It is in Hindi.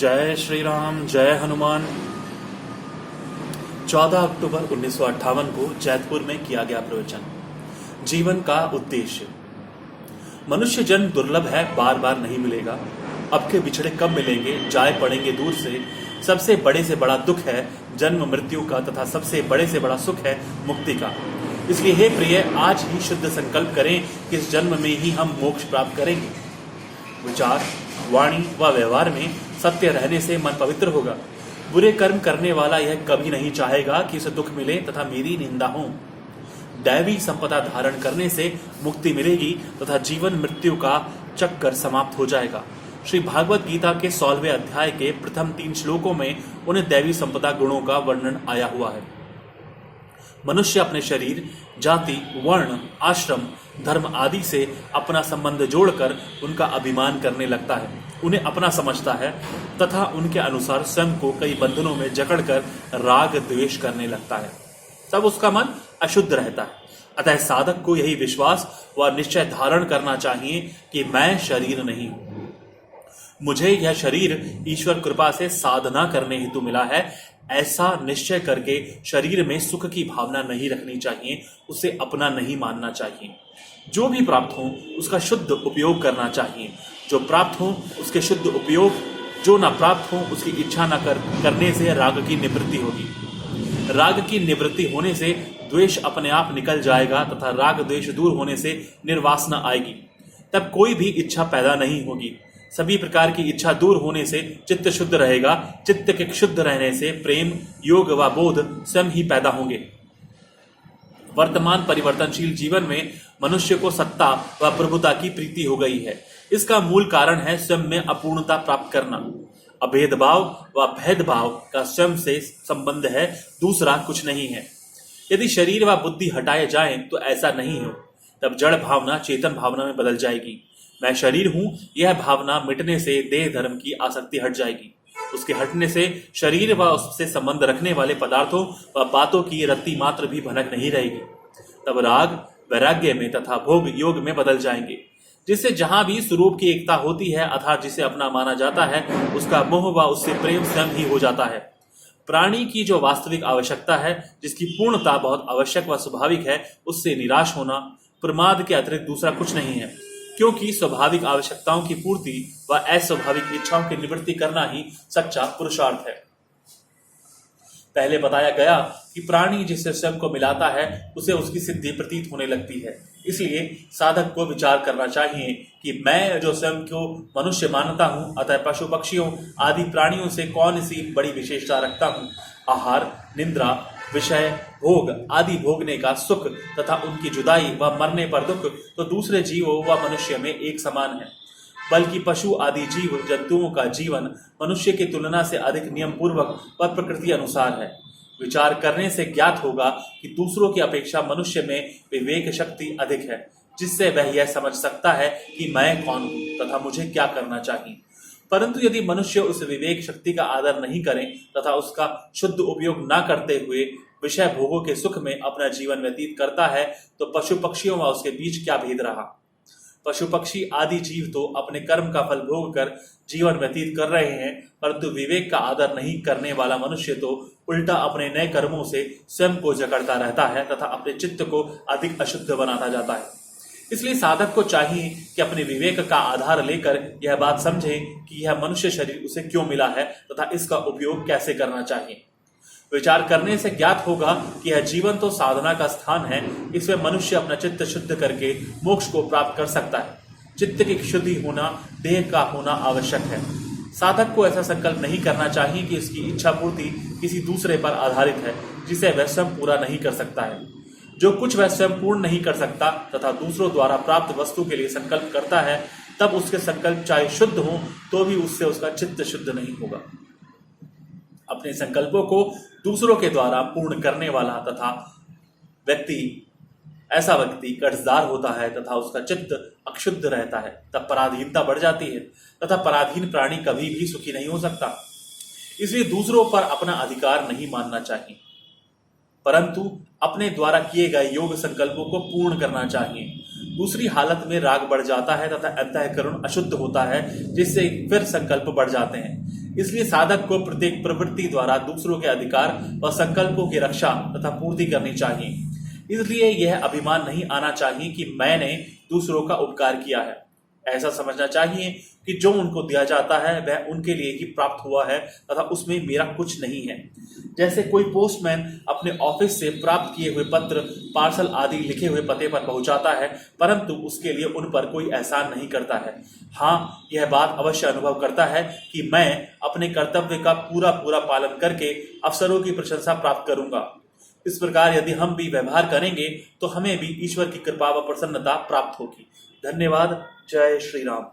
जय श्री राम, जय हनुमान। 14 अक्टूबर 1958 को जैतपुर में किया गया प्रवचन। जीवन का उद्देश्य। मनुष्य जन्म दुर्लभ है, बार बार नहीं मिलेगा। अब के बिछड़े कब मिलेंगे, जाए पड़ेंगे दूर से। सबसे बड़े से बड़ा दुख है जन्म मृत्यु का, तथा सबसे बड़े से बड़ा सुख है मुक्ति का। इसलिए हे प्रिय, आज ही शुद्ध संकल्प करें कि इस जन्म में ही हम मोक्ष प्राप्त करेंगे। विचार, वाणी व व्यवहार में सत्य रहने से मन पवित्र होगा। बुरे कर्म करने वाला यह कभी नहीं चाहेगा कि उसे दुख मिले तथा मेरी निंदा हो। दैवी संपदा धारण करने से मुक्ति मिलेगी तथा जीवन मृत्यु का चक्कर समाप्त हो जाएगा। श्री भागवत गीता के 16वें अध्याय के प्रथम 3 श्लोकों में उन्हें दैवी संपदा गुणों का वर्णन आया हुआ है। मनुष्य अपने शरीर, जाति, वर्ण, आश्रम, धर्म आदि से अपना संबंध जोड़कर उनका अभिमान करने लगता है, उन्हें अपना समझता है तथा उनके अनुसार स्वयं को कई बंधनों में जकड़कर राग द्वेष करने लगता है। तब उसका मन अशुद्ध रहता है। अतः साधक को यही विश्वास व निश्चय धारण करना चाहिए कि मैं शरीर नहीं हूं। मुझे यह शरीर ईश्वर कृपा से साधना करने हेतु मिला है, ऐसा निश्चय करके शरीर में सुख की भावना नहीं रखनी चाहिए, उसे अपना नहीं मानना चाहिए। जो भी प्राप्त हो उसका शुद्ध उपयोग करना चाहिए। जो प्राप्त हो उसके शुद्ध उपयोग, जो न प्राप्त हो उसकी इच्छा न करने से राग की निवृत्ति होगी। राग की निवृत्ति होने से द्वेष अपने आप निकल जाएगा तथा राग द्वेष दूर होने से निर्वासना आएगी। तब कोई भी इच्छा पैदा नहीं होगी। सभी प्रकार की इच्छा दूर होने से चित्त शुद्ध रहेगा। चित्त के शुद्ध रहने से प्रेम, योग व बोध स्वयं ही पैदा होंगे। वर्तमान परिवर्तनशील जीवन में मनुष्य को सत्ता व प्रभुता की प्रीति हो गई है। इसका मूल कारण है स्वयं में अपूर्णता प्राप्त करना। अभेदभाव व भेदभाव का स्वयं से संबंध है, दूसरा कुछ नहीं है। यदि शरीर व बुद्धि हटाए जाएं तो ऐसा नहीं हो। तब जड़ भावना चेतन भावना में बदल जाएगी। मैं शरीर हूं, यह भावना मिटने से देह धर्म की आसक्ति हट जाएगी। उसके हटने से शरीर व उससे संबंध रखने वाले पदार्थों व बातों की रत्ती मात्र भी भनक नहीं रहेगी। तब राग वैराग्य में तथा भोग योग में बदल जाएंगे, जिससे जहां भी स्वरूप की एकता होती है अर्थात जिसे अपना माना जाता है, उसका मोह व उससे प्रेम स्वयं ही हो जाता है। प्राणी की जो वास्तविक आवश्यकता है, जिसकी पूर्णता बहुत आवश्यक व स्वाभाविक है, उससे निराश होना प्रमाद के अतिरिक्त दूसरा कुछ नहीं है, क्योंकि स्वाभाविक आवश्यकताओं की पूर्ति व अस्वाभाविक इच्छाओं की निवृत्ति करना ही सच्चा पुरुषार्थ है। पहले बताया गया कि प्राणी जिससे स्वयं को मिलाता है उसे उसकी सिद्धि प्रतीत होने लगती है। इसलिए साधक को विचार करना चाहिए कि मैं जो स्वयं को मनुष्य मानता हूं, अतः पशु पक्षियों आदि प्राणियों से कौन सी बड़ी विशेषता रखता हूं। आहार, निद्रा, विषय, भोग आदि भोगने का सुख तथा उनकी जुदाई व मरने पर दुख तो दूसरे जीवों व मनुष्य में एक समान है, बल्कि पशु आदि जीव जंतुओं का जीवन मनुष्य की तुलना से अधिक नियम पूर्वक व प्रकृति अनुसार है। विचार करने से ज्ञात होगा कि दूसरों की अपेक्षा मनुष्य में विवेक शक्ति अधिक है, जिससे वह यह समझ सकता है कि मैं कौन हूं तथा मुझे क्या करना चाहिए। परंतु यदि मनुष्य उस विवेक शक्ति का आदर नहीं करें तथा उसका शुद्ध उपयोग न करते हुए विषय भोगों के सुख में अपना जीवन व्यतीत करता है, तो पशु पक्षियों व उसके बीच क्या भेद रहा। पशु पक्षी आदि जीव तो अपने कर्म का फल भोग कर जीवन व्यतीत कर रहे हैं, परंतु विवेक का आदर नहीं करने वाला मनुष्य तो उल्टा अपने नए कर्मों से स्वयं को जकड़ता रहता है तथा अपने चित्त को अधिक अशुद्ध बनाता जाता है। इसलिए साधक को चाहिए कि अपने विवेक का आधार लेकर यह बात समझे कि यह मनुष्य शरीर उसे क्यों मिला है तथा इसका उपयोग कैसे करना चाहिए। विचार करने से ज्ञात होगा कि यह जीवन तो साधना का स्थान है, इसमें मनुष्य अपना चित्त शुद्ध करके मोक्ष को प्राप्त कर सकता है। चित्त की शुद्धि होना, देह का होना आवश्यक है। साधक को ऐसा संकल्प नहीं करना चाहिए कि उसकी इच्छा पूर्ति किसी दूसरे पर आधारित है, जिसे वह स्वयं पूरा नहीं कर सकता है। जो कुछ वह स्वयं पूर्ण नहीं कर सकता तथा दूसरों द्वारा प्राप्त वस्तु के लिए संकल्प करता है, तब उसके संकल्प चाहे शुद्ध हो तो भी उससे उसका चित्त शुद्ध नहीं होगा। अपने संकल्पों को दूसरों के द्वारा पूर्ण करने वाला तथा ऐसा व्यक्ति कर्जदार होता है तथा उसका चित्त अक्षुद्ध रहता है, तब पराधीनता बढ़ जाती है तथा पराधीन प्राणी कभी भी सुखी नहीं हो सकता। इसलिए दूसरों पर अपना अधिकार नहीं मानना चाहिए, परंतु अपने द्वारा किए गए योग संकल्पों को पूर्ण करना चाहिए। दूसरी हालत में राग बढ़ जाता है तथा अंतःकरण अशुद्ध होता है, जिससे फिर संकल्प बढ़ जाते हैं। इसलिए साधक को प्रत्येक प्रवृत्ति द्वारा दूसरों के अधिकार व संकल्पों की रक्षा तथा पूर्ति करनी चाहिए। इसलिए यह अभिमान नहीं आना चाहिए कि मैंने दूसरों का उपकार किया है। ऐसा समझना चाहिए कि जो उनको दिया जाता है वह उनके लिए ही प्राप्त हुआ है तथा उसमें मेरा कुछ नहीं है। जैसे कोई पोस्टमैन अपने ऑफिस से प्राप्त किए हुए पत्र, पार्सल आदि लिखे हुए पते पर पहुंचाता है, परंतु उसके लिए उन पर कोई एहसान नहीं करता है। हाँ, यह बात अवश्य अनुभव करता है कि मैं अपने कर्तव्य का पूरा पूरा पालन करके अफसरों की प्रशंसा प्राप्त करूंगा। इस प्रकार यदि हम भी व्यवहार करेंगे तो हमें भी ईश्वर की कृपा व प्रसन्नता प्राप्त होगी। धन्यवाद। जय श्री राम।